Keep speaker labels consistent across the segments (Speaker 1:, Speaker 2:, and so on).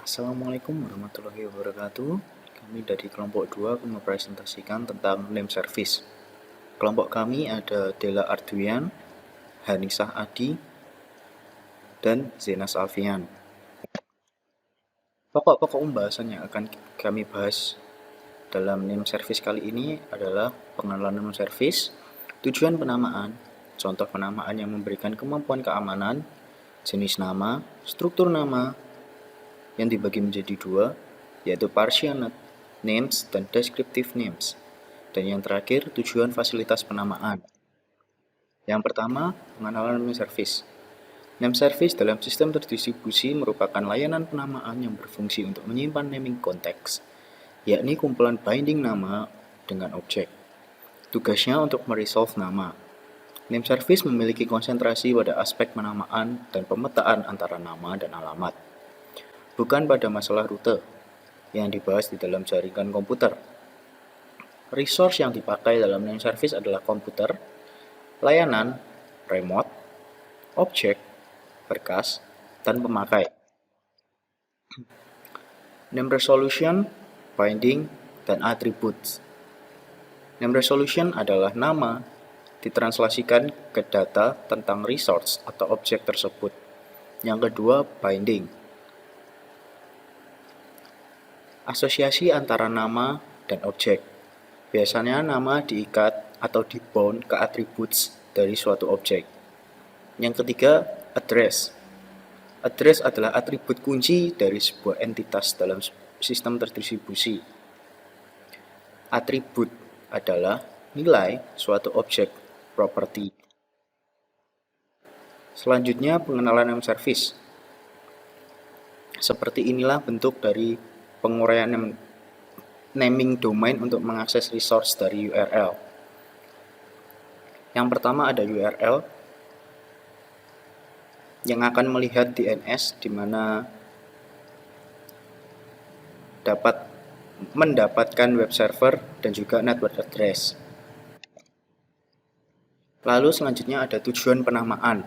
Speaker 1: Assalamualaikum warahmatullahi wabarakatuh. Kami dari kelompok 2 akan mempresentasikan tentang name service. Kelompok kami ada Dela Arduian, Hanisah Adi, dan Zenas Alfian. Pokok-pokok pembahasan yang akan kami bahas dalam name service kali ini adalah pengenalan name service, tujuan penamaan, contoh penamaan yang memberikan kemampuan keamanan, jenis nama, struktur nama, yang dibagi menjadi dua, yaitu partial names dan descriptive names. Dan yang terakhir, tujuan fasilitas penamaan. Yang pertama, pengenalan name service. Name service dalam sistem terdistribusi merupakan layanan penamaan yang berfungsi untuk menyimpan naming context, yakni kumpulan binding nama dengan objek. Tugasnya untuk meresolve nama. Name service memiliki konsentrasi pada aspek penamaan dan pemetaan antara nama dan alamat, bukan pada masalah rute yang dibahas di dalam jaringan komputer. Resource yang dipakai dalam name service adalah komputer, layanan, remote, objek, berkas, dan pemakai. Name resolution, binding, dan attributes. Name resolution adalah nama ditranslasikan ke data tentang resource atau objek tersebut. Yang kedua, binding. Asosiasi antara nama dan objek. Biasanya nama diikat atau dibound ke attributes dari suatu objek. Yang ketiga, address. Address adalah atribut kunci dari sebuah entitas dalam sistem terdistribusi. Atribut adalah nilai suatu objek, property. Selanjutnya, pengenalan name service. Seperti inilah bentuk dari penguraian naming domain untuk mengakses resource dari URL. Yang pertama ada URL yang akan melihat DNS di mana dapat mendapatkan web server dan juga network address. Lalu selanjutnya ada tujuan penamaan.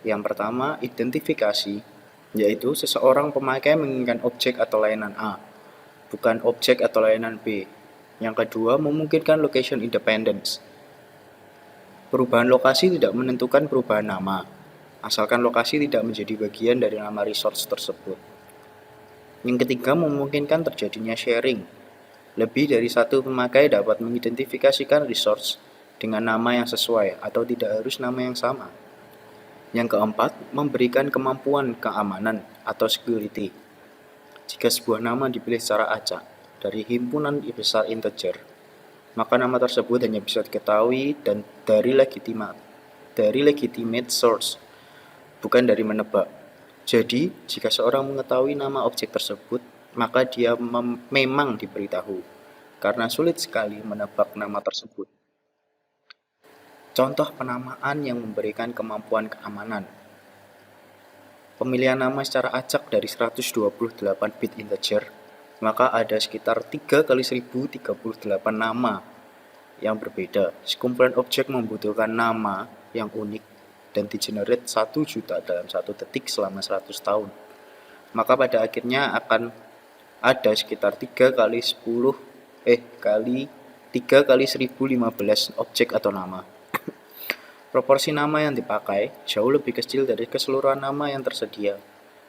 Speaker 1: Yang pertama, identifikasi, yaitu seseorang pemakai menginginkan objek atau layanan A, bukan objek atau layanan B. Yang kedua, memungkinkan location independence. Perubahan lokasi tidak menentukan perubahan nama, asalkan lokasi tidak menjadi bagian dari nama resource tersebut. Yang ketiga, memungkinkan terjadinya sharing. Lebih dari satu pemakai dapat mengidentifikasikan resource dengan nama yang sesuai atau tidak harus nama yang sama. Yang keempat, memberikan kemampuan keamanan atau security. Jika sebuah nama dipilih secara acak dari himpunan besar integer, maka nama tersebut hanya bisa diketahui dan dari legitimate source, bukan dari menebak. Jadi, jika seorang mengetahui nama objek tersebut, maka dia memang diberitahu, karena sulit sekali menebak nama tersebut. Contoh penamaan yang memberikan kemampuan keamanan. Pemilihan nama secara acak dari 128 bit integer, maka ada sekitar 3 kali 1038 nama yang berbeda. Sekumpulan objek membutuhkan nama yang unik dan digenerate 1 juta dalam 1 detik selama 100 tahun. Maka pada akhirnya akan ada sekitar 3 kali 1015 objek atau nama. Proporsi nama yang dipakai jauh lebih kecil dari keseluruhan nama yang tersedia.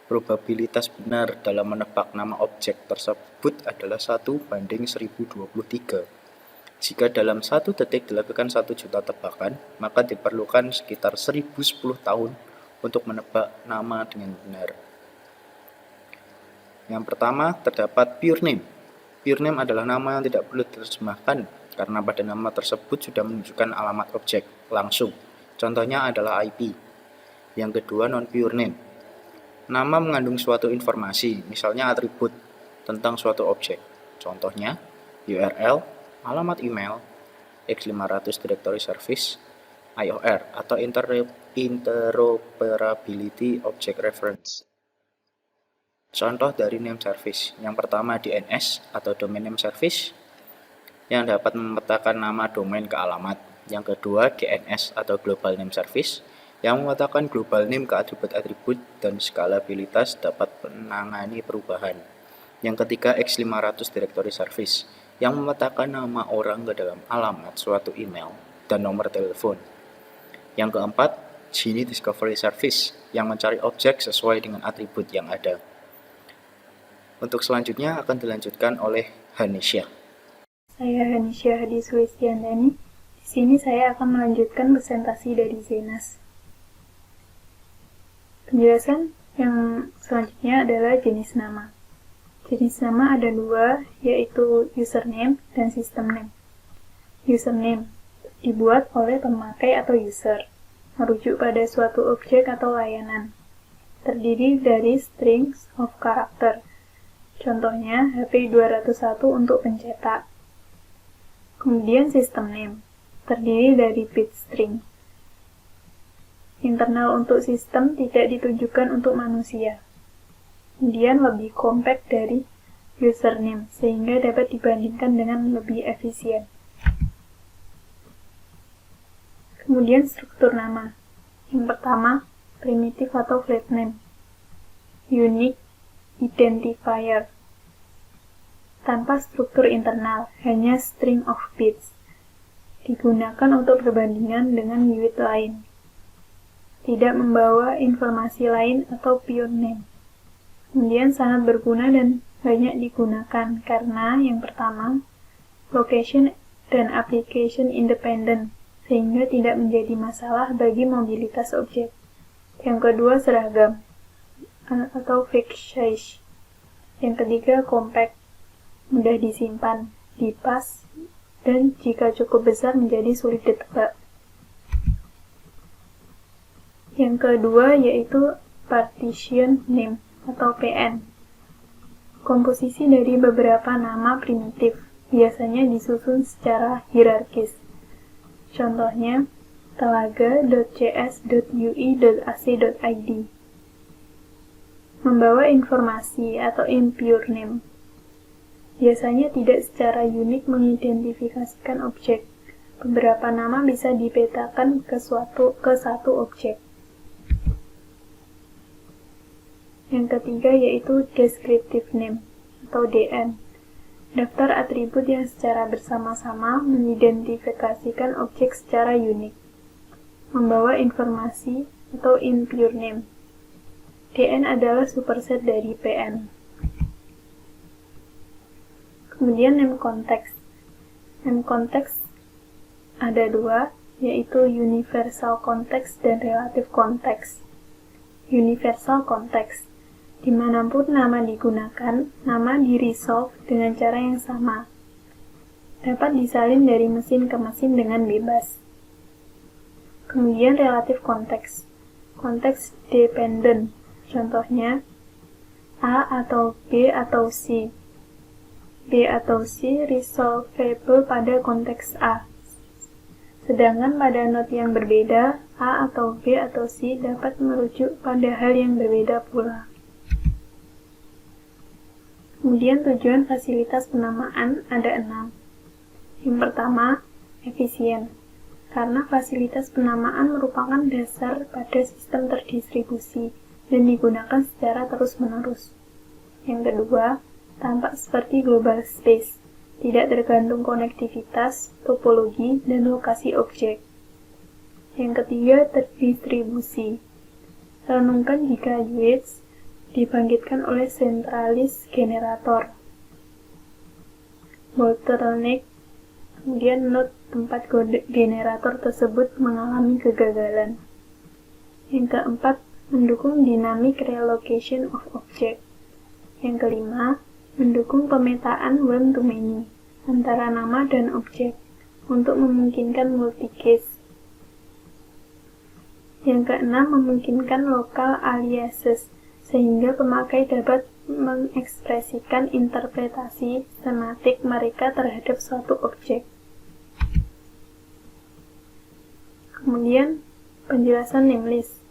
Speaker 1: Probabilitas benar dalam menebak nama objek tersebut adalah 1:1023. Jika dalam 1 detik dilakukan 1 juta tebakan, maka diperlukan sekitar 1010 tahun untuk menebak nama dengan benar. Yang pertama, terdapat pure name. Pure name adalah nama yang tidak perlu diterjemahkan karena pada nama tersebut sudah menunjukkan alamat objek langsung. Contohnya adalah IP. Yang kedua, non-pure name. Nama mengandung suatu informasi, misalnya atribut tentang suatu objek. Contohnya, URL, alamat email, x500 directory service, IOR, atau interoperability object reference. Contoh dari name service. Yang pertama DNS atau domain name service yang dapat memetakan nama domain ke alamat. Yang kedua DNS atau global name service yang memetakan global name ke atribut-atribut dan skalabilitas dapat menangani perubahan. Yang ketiga, X500 Directory Service, yang memetakan nama orang ke dalam alamat suatu email dan nomor telepon. Yang keempat, Genie Discovery Service, yang mencari objek sesuai dengan atribut yang ada. Untuk selanjutnya akan dilanjutkan oleh Hanisha.
Speaker 2: Saya Hanisha Hadi Sulistiandani. Di sini saya akan melanjutkan presentasi dari Zenas. Penjelasan yang selanjutnya adalah jenis nama. Jenis nama ada dua, yaitu username dan system name. Username dibuat oleh pemakai atau user, merujuk pada suatu objek atau layanan. Terdiri dari strings of character. Contohnya HP 201 untuk pencetak. Kemudian system name, terdiri dari bit string. Internal untuk sistem tidak ditunjukkan untuk manusia. Kemudian lebih compact dari username, sehingga dapat dibandingkan dengan lebih efisien. Kemudian struktur nama. Yang pertama, primitive atau flat name. Unique identifier. Tanpa struktur internal, hanya string of bits. Digunakan untuk perbandingan dengan unit lain. Tidak membawa informasi lain atau pure name. Kemudian sangat berguna dan banyak digunakan karena yang pertama, location dan application independent, sehingga tidak menjadi masalah bagi mobilitas objek. Yang kedua, seragam atau fixed size. Yang ketiga, compact, mudah disimpan, dipas, dan jika cukup besar menjadi sulit ditebak. Yang kedua yaitu partition name atau PN. Komposisi dari beberapa nama primitif, biasanya disusun secara hierarkis. Contohnya, telaga.cs.ui.ac.id. Membawa informasi atau impure name. Biasanya tidak secara unik mengidentifikasikan objek. Beberapa nama bisa dipetakan ke satu objek. Yang ketiga yaitu descriptive name atau DN. Daftar atribut yang secara bersama-sama mengidentifikasikan objek secara unik. Membawa informasi atau impure name. DN adalah superset dari PN. Kemudian name context. Name context ada dua, yaitu universal context dan relative context. Universal context. Dimanapun nama digunakan, nama di-resolve dengan cara yang sama. Dapat disalin dari mesin ke mesin dengan bebas. Kemudian relative context. Konteks dependent. Contohnya, A atau B atau C. B atau C resolvable pada konteks A. Sedangkan pada not yang berbeda, A atau B atau C dapat merujuk pada hal yang berbeda pula. Kemudian tujuan fasilitas penamaan ada 6. Yang pertama, efisien. Karena fasilitas penamaan merupakan dasar pada sistem terdistribusi dan digunakan secara terus-menerus. Yang kedua, tampak seperti global space, tidak tergantung konektivitas, topologi, dan lokasi objek. Yang ketiga, terdistribusi. Renungkan jika UH dibangkitkan oleh sentralis generator. Bottleneck, kemudian node tempat generator tersebut mengalami kegagalan. Yang keempat, mendukung dynamic relocation of object. Yang kelima, mendukung pemetaan one-to-many antara nama dan objek untuk memungkinkan multicase. Yang keenam, memungkinkan local aliases sehingga pemakai dapat mengekspresikan interpretasi semantik mereka terhadap suatu objek. Kemudian, penjelasan namelist.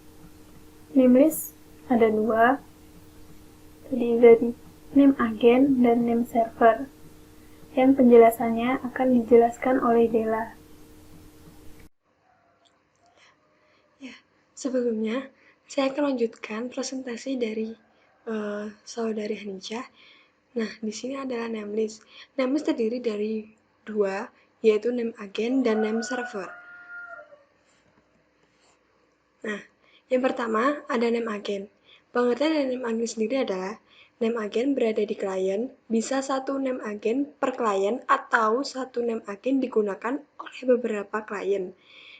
Speaker 2: Namelist ada dua, terdiri dari name agent dan name server, yang penjelasannya akan dijelaskan oleh Della.
Speaker 3: Sebelumnya, saya akan lanjutkan presentasi dari saudari Hanisha. Nah, di sini adalah namelist. Namelist terdiri dari dua, yaitu name agent dan name server. Nah, yang pertama ada name agent. Pengertian dari name agent sendiri adalah name agent berada di klien, bisa satu name agent per klien atau satu name agent digunakan oleh beberapa klien.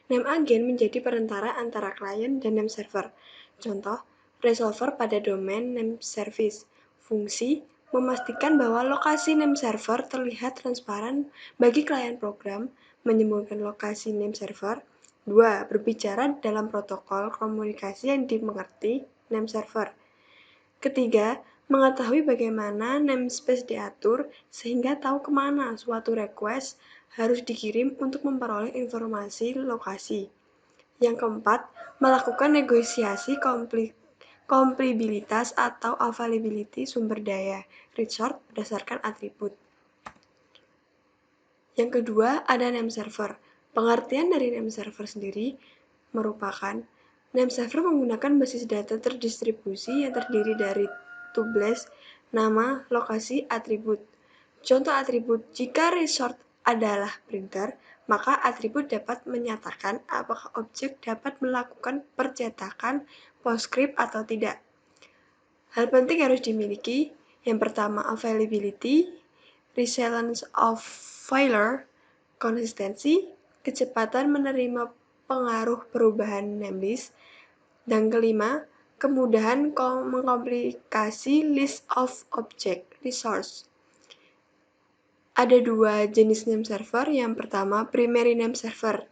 Speaker 3: Name agent menjadi perantara antara klien dan name server. Contoh, resolver pada domain name service. Fungsi memastikan bahwa lokasi name server terlihat transparan bagi klien program, menyembunyikan lokasi name server. 2. Berbicara dalam protokol komunikasi yang dimengerti name server. Ketiga, mengetahui bagaimana namespace diatur sehingga tahu kemana suatu request harus dikirim untuk memperoleh informasi lokasi. Yang keempat, melakukan negosiasi komplibilitas atau availability sumber daya resource berdasarkan atribut. Yang kedua, ada name server. Pengertian dari name server sendiri merupakan name server menggunakan basis data terdistribusi yang terdiri dari tuples, nama, lokasi, atribut. Contoh atribut, jika resource adalah printer, maka atribut dapat menyatakan apakah objek dapat melakukan percetakan PostScript atau tidak. Hal penting harus dimiliki. Yang pertama, availability, resilience of failure, konsistensi, kecepatan menerima pengaruh perubahan namelist, dan kelima, kemudahan mengkomplikasi list of object resource. Ada dua jenis name server. Yang pertama, primary name server,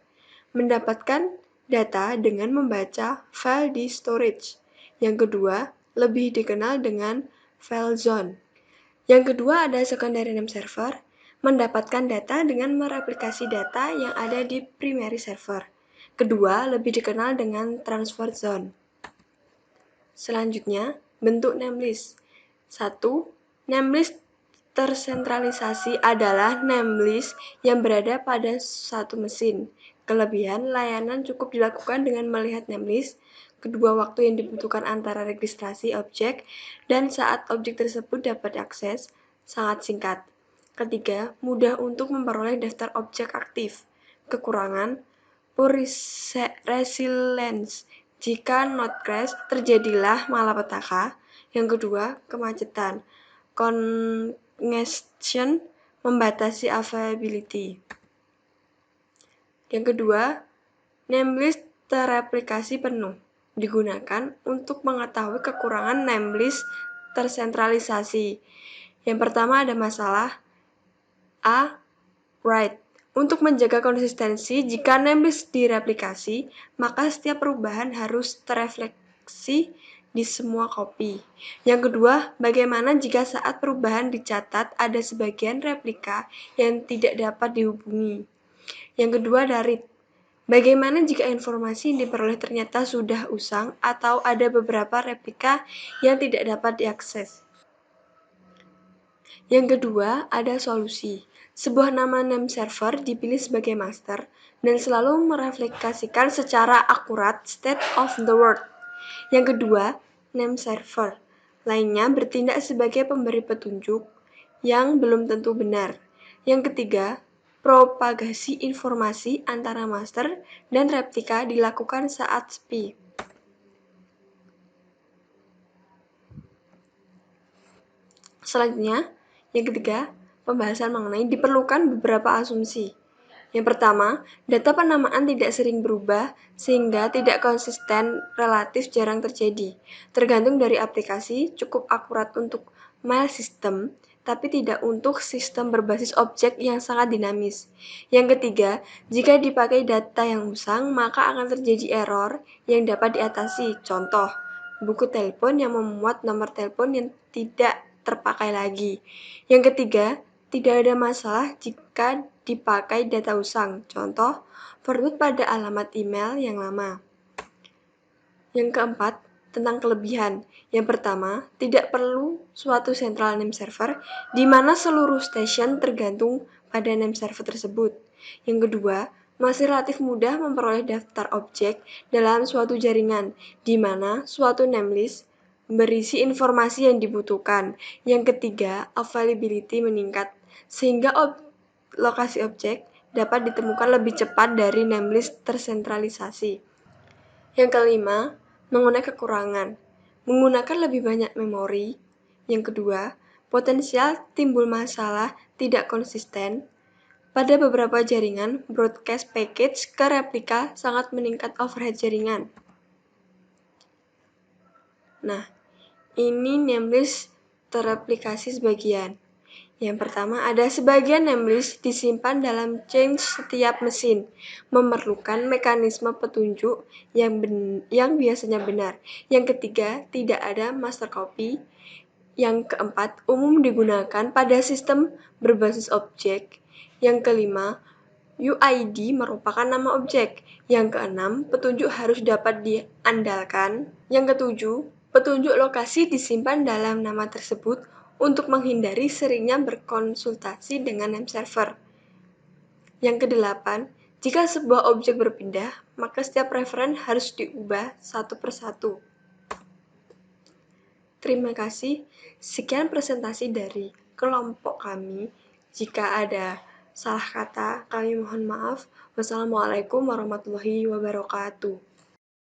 Speaker 3: mendapatkan data dengan membaca file di storage. Yang kedua, lebih dikenal dengan file zone. Yang kedua ada secondary name server, mendapatkan data dengan mereplikasi data yang ada di primary server. Kedua, lebih dikenal dengan transfer zone. Selanjutnya, bentuk namelist. 1. Namelist tersentralisasi adalah namelist yang berada pada satu mesin. Kelebihan, layanan cukup dilakukan dengan melihat namelist. Kedua, waktu yang dibutuhkan antara registrasi objek dan saat objek tersebut dapat diakses sangat singkat. Ketiga, mudah untuk memperoleh daftar objek aktif. Kekurangan, poor resilience. Jika node crash, terjadilah malapetaka. Yang kedua, kemacetan. Congestion, membatasi availability. Yang kedua, namelist terreplikasi penuh. Digunakan untuk mengetahui kekurangan namelist tersentralisasi. Yang pertama ada masalah A. Write. Untuk menjaga konsistensi, jika namelist direplikasi, maka setiap perubahan harus terefleksi di semua copy. Yang kedua, bagaimana jika saat perubahan dicatat ada sebagian replika yang tidak dapat dihubungi. Yang kedua, ada read. Bagaimana jika informasi yang diperoleh ternyata sudah usang atau ada beberapa replika yang tidak dapat diakses. Yang kedua, ada solusi. Sebuah nama name server dipilih sebagai master dan selalu merefleksikan secara akurat state of the world. Yang kedua, name server lainnya bertindak sebagai pemberi petunjuk yang belum tentu benar. Yang ketiga, propagasi informasi antara master dan replika dilakukan saat sepi. Selanjutnya, yang ketiga, pembahasan mengenai diperlukan beberapa asumsi. Yang pertama, data penamaan tidak sering berubah sehingga tidak konsisten relatif jarang terjadi. Tergantung dari aplikasi, cukup akurat untuk file system, tapi tidak untuk sistem berbasis objek yang sangat dinamis. Yang ketiga, jika dipakai data yang usang, maka akan terjadi error yang dapat diatasi. Contoh, buku telepon yang memuat nomor telepon yang tidak terpakai lagi. Yang ketiga, tidak ada masalah jika dipakai data usang. Contoh, format pada alamat email yang lama. Yang keempat, tentang kelebihan. Yang pertama, tidak perlu suatu central name server di mana seluruh station tergantung pada name server tersebut. Yang kedua, masih relatif mudah memperoleh daftar objek dalam suatu jaringan, di mana suatu namelist berisi informasi yang dibutuhkan. Yang ketiga, availability meningkat, sehingga lokasi objek dapat ditemukan lebih cepat dari namelist tersentralisasi. Yang kelima, mengenai kekurangan, menggunakan lebih banyak memori. Yang kedua, potensial timbul masalah tidak konsisten. Pada beberapa jaringan, broadcast package ke replika sangat meningkat overhead jaringan. Nah, ini namelist terreplikasi sebagian. Yang pertama, ada sebagian namelist disimpan dalam change setiap mesin, memerlukan mekanisme petunjuk yang biasanya benar. Yang ketiga, tidak ada master copy. Yang keempat, umum digunakan pada sistem berbasis objek. Yang kelima, UID merupakan nama objek. Yang keenam, petunjuk harus dapat diandalkan. Yang ketujuh, petunjuk lokasi disimpan dalam nama tersebut untuk menghindari seringnya berkonsultasi dengan name server. Yang kedelapan, jika sebuah objek berpindah, maka setiap referen harus diubah satu persatu. Terima kasih. Sekian presentasi dari kelompok kami. Jika ada salah kata, kami mohon maaf. Wassalamualaikum warahmatullahi wabarakatuh.